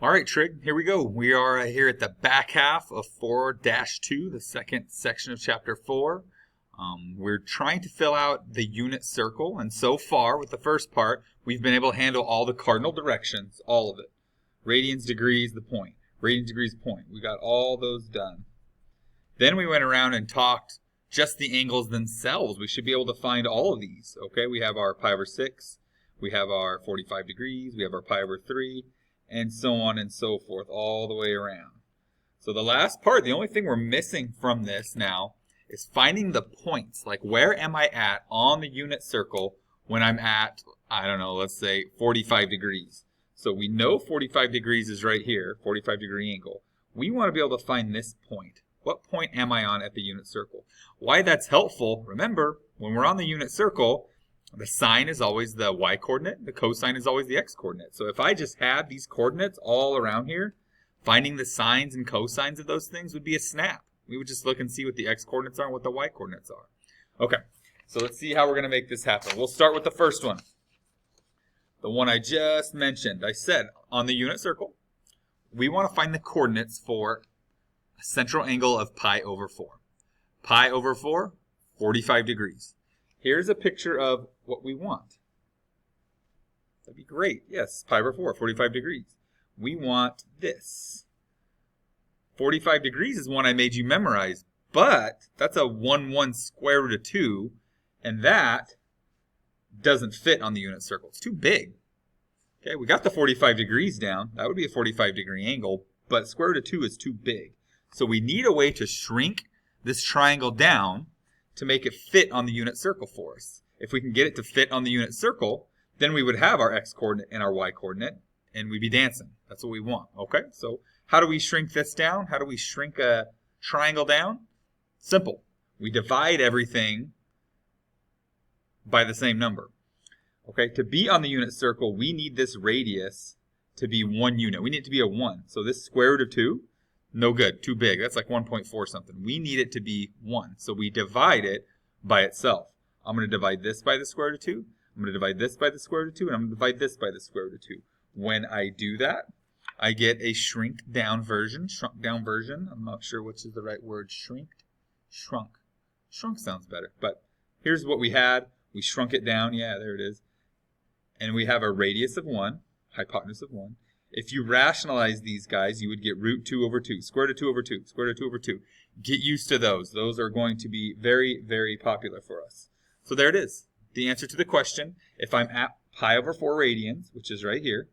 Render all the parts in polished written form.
All right, Trig, here we go. We are here at the back half of 4-2, the second section of Chapter 4. We're trying to fill out the unit circle, and so far, with the first part, we've been able to handle all the cardinal directions, all of it. Radians, degrees, the point. Radians, degrees, point. We got all those done. Then we went around and talked just the angles themselves. We should be able to find all of these, okay? We have our pi over 6, we have our 45 degrees, we have our pi over 3, and so on and so forth, all the way around. So the last part, the only thing we're missing from this now is finding the points. Like, where am I at on the unit circle when I'm at, I don't know, let's say 45 degrees. So we know 45 degrees is right here, 45 degree angle. We want to be able to find this point. What point am I on at the unit circle? Why that's helpful, remember, when we're on the unit circle, the sine is always the y-coordinate, the cosine is always the x-coordinate. So if I just had these coordinates all around here, finding the sines and cosines of those things would be a snap. We would just look and see what the x-coordinates are and what the y-coordinates are. Okay, so let's see how we're going to make this happen. We'll start with the first one. The one I just mentioned. I said on the unit circle, we want to find the coordinates for a central angle of pi over 4. Pi over 4, 45 degrees. Here's a picture of what we want. That'd be great. Yes, pi over 4, 45 degrees. We want this. 45 degrees is one I made you memorize, but that's a 1 square root of 2, and that doesn't fit on the unit circle. It's too big. Okay, we got the 45 degrees down. That would be a 45 degree angle, but square root of 2 is too big. So we need a way to shrink this triangle down to make it fit on the unit circle for us. If we can get it to fit on the unit circle, then we would have our x-coordinate and our y-coordinate, and we'd be dancing. That's what we want, okay? So how do we shrink this down? How do we shrink a triangle down? Simple. We divide everything by the same number. Okay, to be on the unit circle, we need this radius to be 1 unit. We need it to be a 1. So this square root of 2, no good, too big. That's like 1.4 something. We need it to be 1. So we divide it by itself. I'm going to divide this by the square root of 2. I'm going to divide this by the square root of 2. And I'm going to divide this by the square root of 2. When I do that, I get a shrunk down version. I'm not sure which is the right word. Shrunk. Shrunk sounds better. But here's what we had. We shrunk it down. Yeah, there it is. And we have a radius of 1, hypotenuse of 1. If you rationalize these guys, you would get root 2 over 2, square root of 2 over 2, square root of 2 over 2. Get used to those. Those are going to be very, very popular for us. So there it is. The answer to the question, if I'm at pi over 4 radians, which is right here,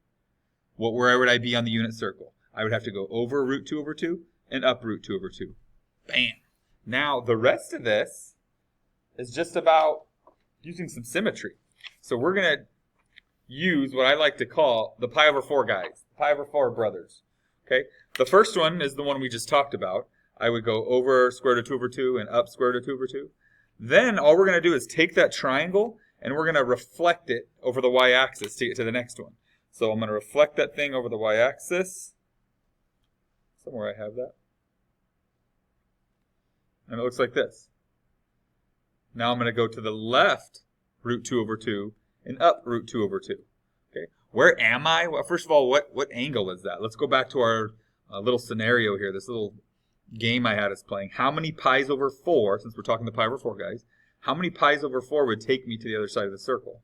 where would I be on the unit circle? I would have to go over root 2 over 2 and up root 2 over 2. Bam! Now, the rest of this is just about using some symmetry. So we're going to use what I like to call the pi over 4 guys, pi over 4 brothers. Okay, the first one is the one we just talked about. I would go over square root of 2 over 2 and up square root of 2 over 2. Then all we're going to do is take that triangle and we're going to reflect it over the y-axis to get to the next one. So I'm going to reflect that thing over the y-axis. Somewhere I have that. And it looks like this. Now I'm going to go to the left root 2 over 2 and up root 2 over 2. Okay, where am I? Well, first of all, what angle is that? Let's go back to our little scenario here, this little game I had us playing. How many pi's over 4, since we're talking the pi over 4 guys, how many pi's over 4 would take me to the other side of the circle?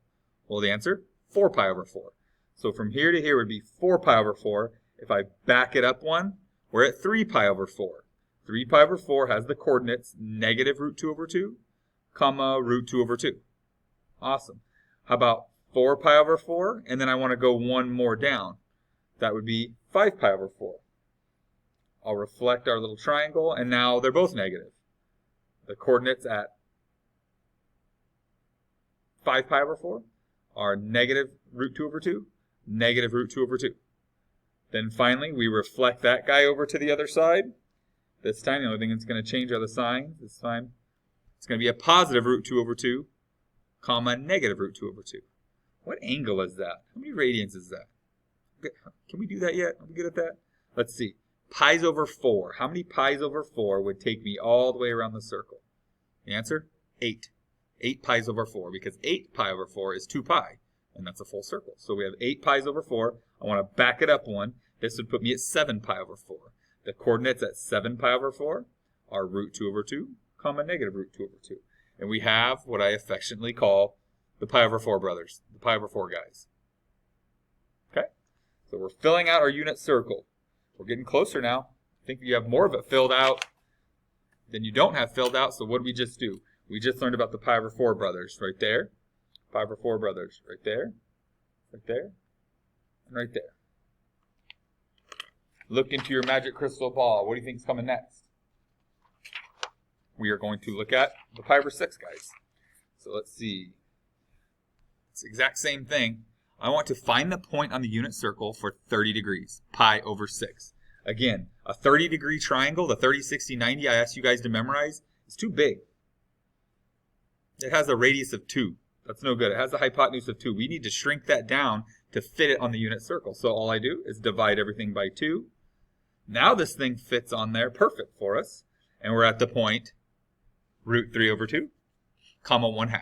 Well, the answer, 4 pi over 4. So from here to here would be 4 pi over 4. If I back it up 1, we're at 3 pi over 4. 3 pi over 4 has the coordinates negative root 2 over 2, comma root 2 over 2. Awesome. How about 4 pi over 4? And then I want to go one more down. That would be 5 pi over 4. I'll reflect our little triangle, and now they're both negative. The coordinates at 5 pi over 4 are negative root 2 over 2, negative root 2 over 2. Then finally, we reflect that guy over to the other side. This time, the only thing that's going to change are the signs. This time, it's going to be a positive root 2 over 2, comma, negative root 2 over 2. What angle is that? How many radians is that? Can we do that yet? Are we good at that? Let's see. Pi's over 4. How many pi's over 4 would take me all the way around the circle? The answer? 8. 8 pi's over 4, because 8 pi over 4 is 2 pi, and that's a full circle. So we have 8 pi's over 4. I want to back it up 1. This would put me at 7 pi over 4. The coordinates at 7 pi over 4 are root 2 over 2, comma negative root 2 over 2. And we have what I affectionately call the pi over 4 brothers, the pi over 4 guys. Okay? So we're filling out our unit circle. We're getting closer now. I think you have more of it filled out than you don't have filled out, so what did we just do? We just learned about the pi over 4 brothers right there. Pi over 4 brothers right there, right there, and right there. Look into your magic crystal ball. What do you think is coming next? We are going to look at the pi over 6 guys. So let's see. It's the exact same thing. I want to find the point on the unit circle for 30 degrees, pi over 6. Again, a 30-degree triangle, the 30, 60, 90 I asked you guys to memorize, is too big. It has a radius of 2. That's no good. It has a hypotenuse of 2. We need to shrink that down to fit it on the unit circle. So all I do is divide everything by 2. Now this thing fits on there perfect for us. And we're at the point root 3 over 2, comma 1/2.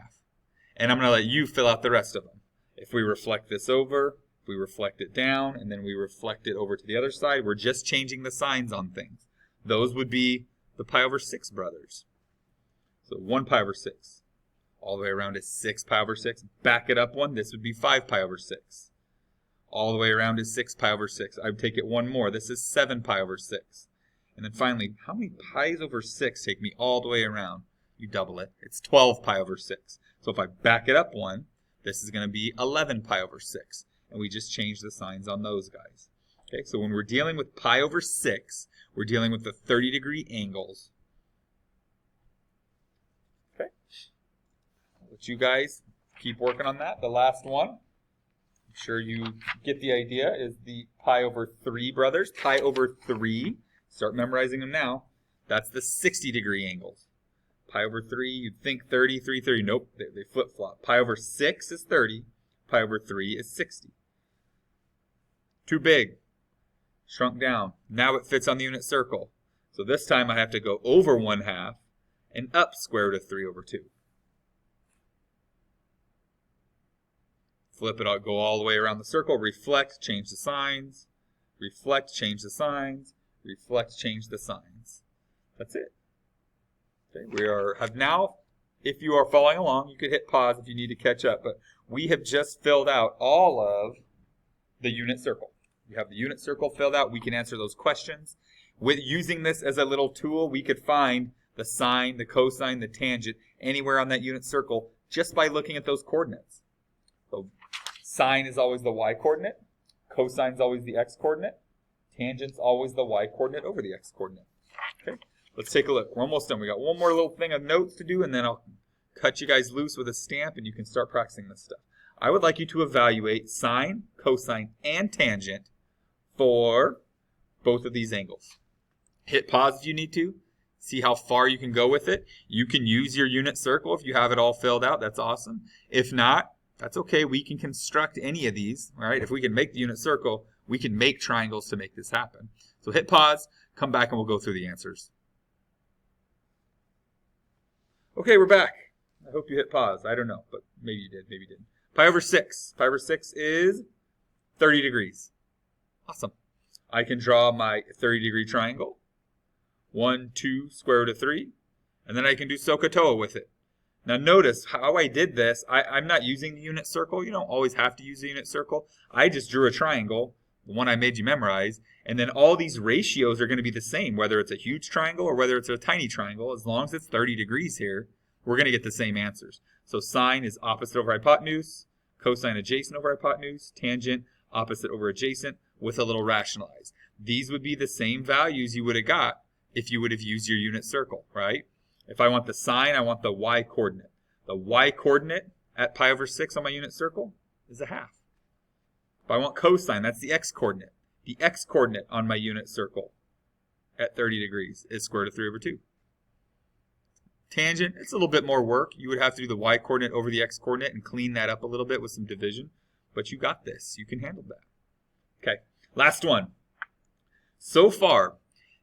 And I'm going to let you fill out the rest of them. If we reflect this over, if we reflect it down, and then we reflect it over to the other side, we're just changing the signs on things. Those would be the pi over 6 brothers. So 1 pi over 6. All the way around is 6 pi over 6. Back it up one, this would be 5 pi over 6. All the way around is 6 pi over 6. I would take it one more. This is 7 pi over 6. And then finally, how many pi's over 6 take me all the way around? You double it. It's 12 pi over 6. So if I back it up one, this is going to be 11 pi over 6. And we just change the signs on those guys. Okay, so when we're dealing with pi over 6, we're dealing with the 30-degree angles. Okay. I'll let you guys keep working on that. The last one, I'm sure you get the idea, is the pi over 3 brothers. Pi over 3, start memorizing them now. That's the 60-degree angles. Pi over 3, you'd think 30, 3, 30. Nope, they flip-flop. Pi over 6 is 30. Pi over 3 is 60. Too big. Shrunk down. Now it fits on the unit circle. So this time I have to go over 1/2 and up square root of 3 over 2. Flip it out, go all the way around the circle, reflect, change the signs, reflect, change the signs, reflect, change the signs. That's it. Okay, we have now, if you are following along, you could hit pause if you need to catch up, but we have just filled out all of the unit circle. You have the unit circle filled out. We can answer those questions. With using this as a little tool, we could find the sine, the cosine, the tangent, anywhere on that unit circle just by looking at those coordinates. So sine is always the y-coordinate. Cosine is always the x-coordinate. Tangent's always the y-coordinate over the x-coordinate. Okay, let's take a look. We're almost done. We got one more little thing of notes to do, and then I'll cut you guys loose with a stamp, and you can start practicing this stuff. I would like you to evaluate sine, cosine, and tangent for both of these angles. Hit pause if you need to. See how far you can go with it. You can use your unit circle if you have it all filled out. That's awesome. If not, that's okay. We can construct any of these. All right? If we can make the unit circle, we can make triangles to make this happen. So hit pause, come back, and we'll go through the answers. Okay, we're back. I hope you hit pause. I don't know, but maybe you did, maybe you didn't. Pi over 6. Pi over 6 is 30 degrees. Awesome. I can draw my 30-degree triangle. 1, 2, square root of 3. And then I can do SOHCAHTOA with it. Now notice how I did this. I'm not using the unit circle. You don't always have to use the unit circle. I just drew a triangle, the one I made you memorize, and then all these ratios are going to be the same, whether it's a huge triangle or whether it's a tiny triangle. As long as it's 30 degrees here, we're going to get the same answers. So sine is opposite over hypotenuse, cosine adjacent over hypotenuse, tangent opposite over adjacent with a little rationalize. These would be the same values you would have got if you would have used your unit circle, right? If I want the sine, I want the y-coordinate. The y-coordinate at pi over 6 on my unit circle is 1/2. If I want cosine, that's the x-coordinate. The x-coordinate on my unit circle at 30 degrees is square root of 3 over 2. Tangent, it's a little bit more work. You would have to do the y-coordinate over the x-coordinate and clean that up a little bit with some division. But you got this. You can handle that. Okay, last one. So far,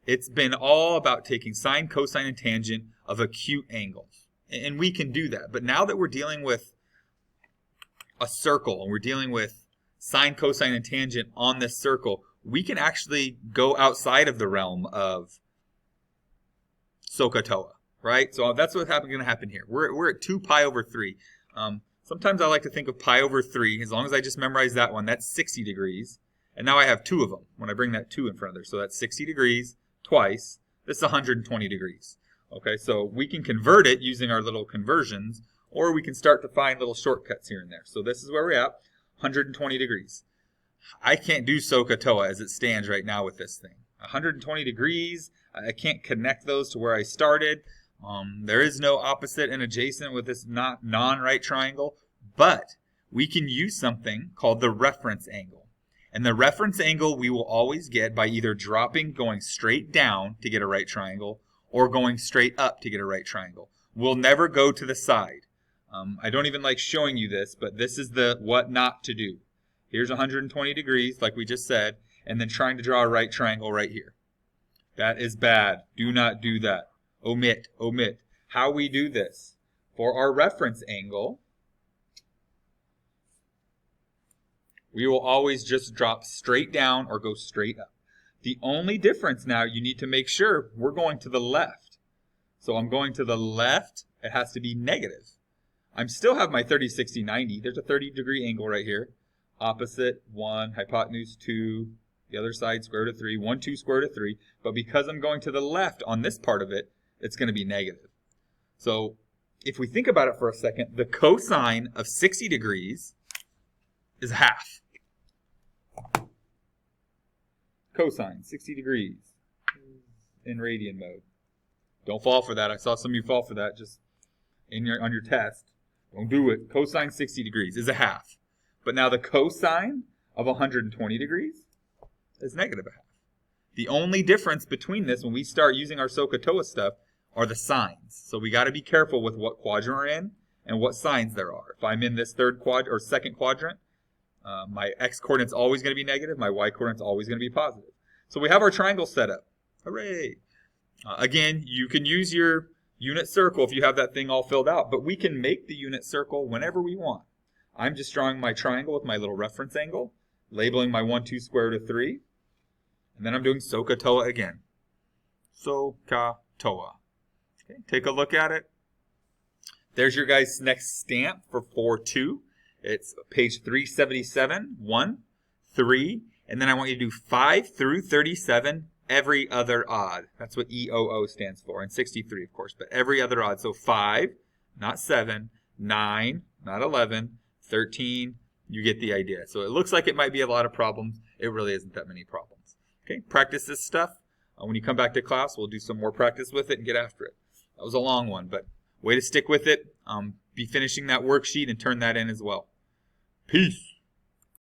it's been all about taking sine, cosine, and tangent of acute angles. And we can do that. But now that we're dealing with a circle and we're dealing with sine, cosine, and tangent on this circle, we can actually go outside of the realm of SOHCAHTOA, right? So that's what's going to happen here. We're at 2 pi over 3. Sometimes I like to think of pi over 3. As long as I just memorize that one, that's 60 degrees. And now I have 2 of them when I bring that 2 in front of there. So that's 60 degrees twice. This is 120 degrees. Okay, so we can convert it using our little conversions, or we can start to find little shortcuts here and there. So this is where we're at, 120 degrees. I can't do SOHCAHTOA as it stands right now with this thing. 120 degrees, I can't connect those to where I started. There is no opposite and adjacent with this non-right triangle, but we can use something called the reference angle. And the reference angle we will always get by either going straight down to get a right triangle, or going straight up to get a right triangle. We'll never go to the side. I don't even like showing you this, but this is the what not to do. Here's 120 degrees, like we just said, and then trying to draw a right triangle right here. That is bad. Do not do that. Omit, omit. How we do this. For our reference angle, we will always just drop straight down or go straight up. The only difference now, you need to make sure we're going to the left. So I'm going to the left. It has to be negative. I still have my 30, 60, 90. There's a 30-degree angle right here. Opposite, 1, hypotenuse, 2. The other side, square root of 3. 1, 2, square root of 3. But because I'm going to the left on this part of it, it's going to be negative. So if we think about it for a second, the cosine of 60 degrees is half. Cosine, 60 degrees in radian mode. Don't fall for that. I saw some of you fall for that just on your test. Don't do it. Cosine 60 degrees is a half. But now the cosine of 120 degrees is negative a half. The only difference between this when we start using our SOHCAHTOA stuff are the signs. So we got to be careful with what quadrant we're in and what signs there are. If I'm in this second quadrant, my x-coordinate's always going to be negative. My y-coordinate's always going to be positive. So we have our triangle set up. Hooray! Again, you can use your unit circle if you have that thing all filled out, but we can make the unit circle whenever we want. I'm just drawing my triangle with my little reference angle, labeling my 1, 2, square root of 3, and then I'm doing SOHCAHTOA again. SOHCAHTOA. Okay, take a look at it. There's your guys' next stamp for 4-2. It's page 377, 1, 3, and then I want you to do 5 through 37, every other odd. That's what EOO stands for, and 63, of course, but every other odd. So 5, not 7, 9, not 11, 13, you get the idea. So it looks like it might be a lot of problems. It really isn't that many problems. Okay, practice this stuff. When you come back to class, we'll do some more practice with it and get after it. That was a long one, but way to stick with it. Be finishing that worksheet and turn that in as well. Peace.